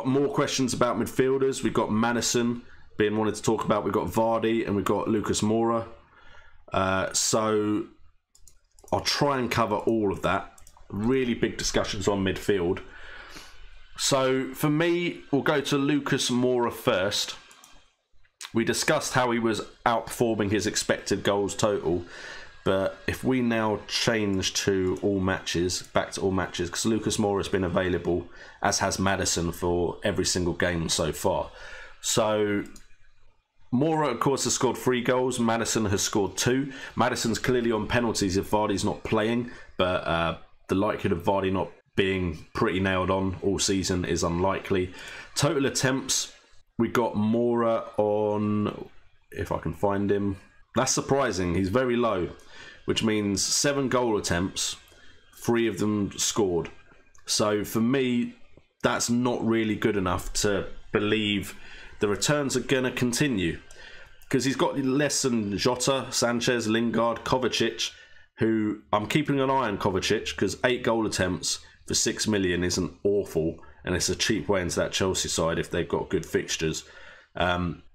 more questions about midfielders. We've got Maddison being wanted to talk about. We've got Vardy and we've got Lucas Moura. So I'll try and cover all of that. Really big discussions on midfield. So for me, we'll go to Lucas Moura first. We discussed how he was outperforming his expected goals total. But if we now change to all matches, back to all matches, because Lucas Moura has been available, as has Maddison, for every single game so far. So Moura, of course, has scored 3 goals. Maddison has scored 2. Maddison's clearly on penalties if Vardy's not playing, but the likelihood of Vardy not being pretty nailed on all season is unlikely. Total attempts, we got Moura on, if I can find him. That's surprising. He's very low, which means 7 goal attempts, 3 of them scored. So for me, that's not really good enough to believe the returns are going to continue. Because he's got less than Jota, Sanchez, Lingard, Kovacic, who I'm keeping an eye on Kovacic, because 8 goal attempts for 6 million isn't awful. And it's a cheap way into that Chelsea side if they've got good fixtures.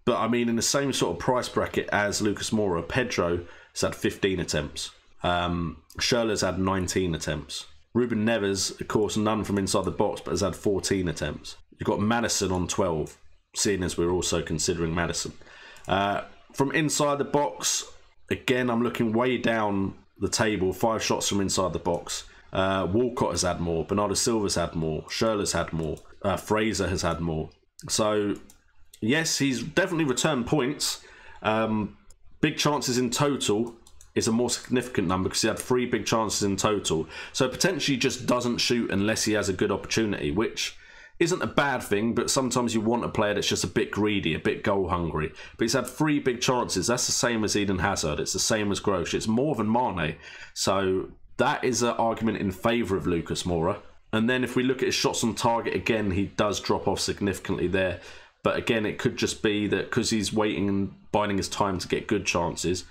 But I mean, in the same sort of price bracket as Lucas Moura, Pedro has had 15 attempts. Schürrle's had 19 attempts. Ruben Neves, of course, none from inside the box, but has had 14 attempts. You've got Maddison on 12, seeing as we're also considering Maddison. From inside the box, again, I'm looking way down the table. 5 shots from inside the box. Walcott has had more. Bernardo Silva's had more. Schürrle's had more. Fraser has had more. So yes, he's definitely returned points. Big chances in total is a more significant number because he had 3 big chances in total. So potentially just doesn't shoot unless he has a good opportunity, which isn't a bad thing, but sometimes you want a player that's just a bit greedy, a bit goal hungry. But he's had 3 big chances. That's the same as Eden Hazard. It's the same as Grosh. It's more than Mane. So that is an argument in favour of Lucas Moura. And then if we look at his shots on target, again, he does drop off significantly there. But again, it could just be that because he's waiting and biding his time to get good chances,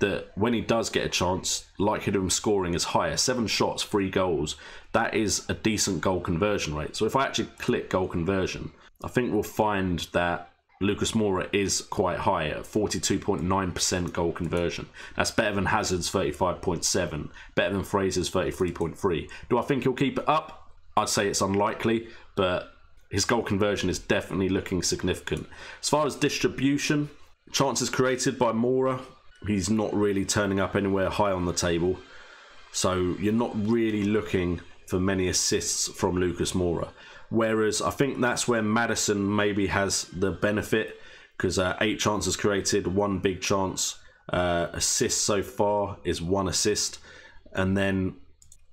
that when he does get a chance, likelihood of him scoring is higher. 7 shots, 3 goals. That is a decent goal conversion rate. So if I actually click goal conversion, I think we'll find that Lucas Moura is quite high at 42.9% goal conversion. That's better than Hazard's 35.7, better than Fraser's 33.3. Do I think he'll keep it up? I'd say it's unlikely, but his goal conversion is definitely looking significant. As far as distribution, chances created by Moura, he's not really turning up anywhere high on the table. So you're not really looking for many assists from Lucas Moura. Whereas I think that's where Maddison maybe has the benefit, because 8 chances created, 1 big chance. Assists so far is 1 assist. And then,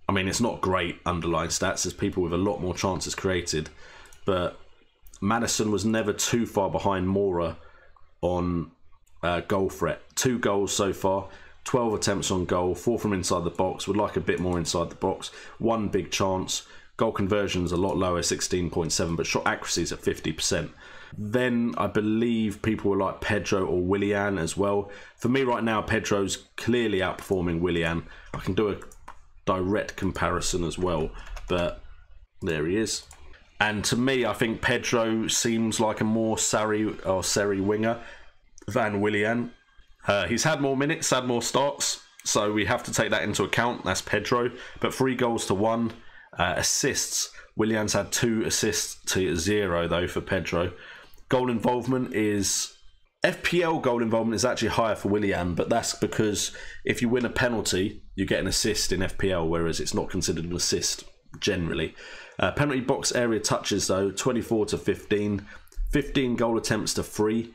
I mean, it's not great underlying stats. There's people with a lot more chances created. But Maddison was never too far behind Moura on goal threat. 2 goals so far, 12 attempts on goal, 4 from inside the box. Would like a bit more inside the box. 1 big chance. Goal conversion's a lot lower, 16.7, but shot accuracy is at 50%. Then I believe people were like Pedro or Willian as well. For me right now, Pedro's clearly outperforming Willian. I can do a direct comparison as well, but there he is. And to me, I think Pedro seems like a more Seri winger than Willian. He's had more minutes, had more starts, so we have to take that into account. That's Pedro, but 3 goals to 1. Assists, Willian's had 2 assists to 0 though for Pedro. Goal involvement is, FPL goal involvement is actually higher for Willian, but that's because if you win a penalty, you get an assist in FPL, whereas it's not considered an assist generally. Penalty box area touches though, 24 to 15. 15 goal attempts to 3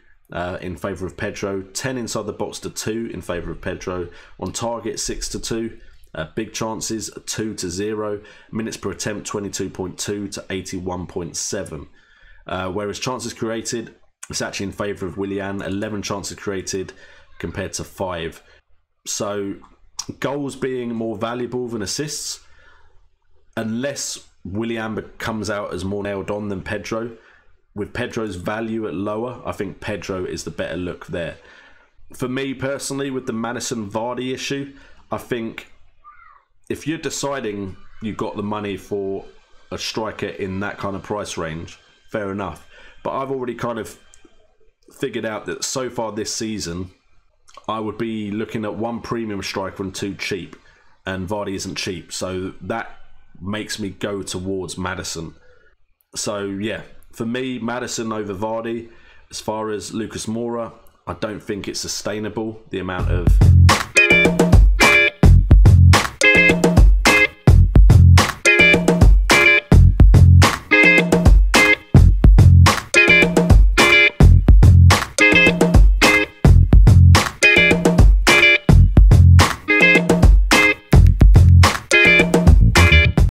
in favour of Pedro. 10 inside the box to 2 in favour of Pedro. On target, 6 to 2. Big chances, 2 to 0. Minutes per attempt, 22.2 to 81.7. Whereas chances created, it's actually in favour of Willian. 11 chances created compared to 5. So goals being more valuable than assists, unless Willian comes out as more nailed on than Pedro. With Pedro's value at lower, I think Pedro is the better look there. For me personally, with the Maddison Vardy issue, I think if you're deciding you've got the money for a striker in that kind of price range, fair enough. But I've already kind of figured out that so far this season, I would be looking at 1 premium striker and 2 cheap, and Vardy isn't cheap, so that makes me go towards Maddison. So yeah, for me, Maddison over Vardy. As far as Lucas Moura, I don't think it's sustainable, the amount of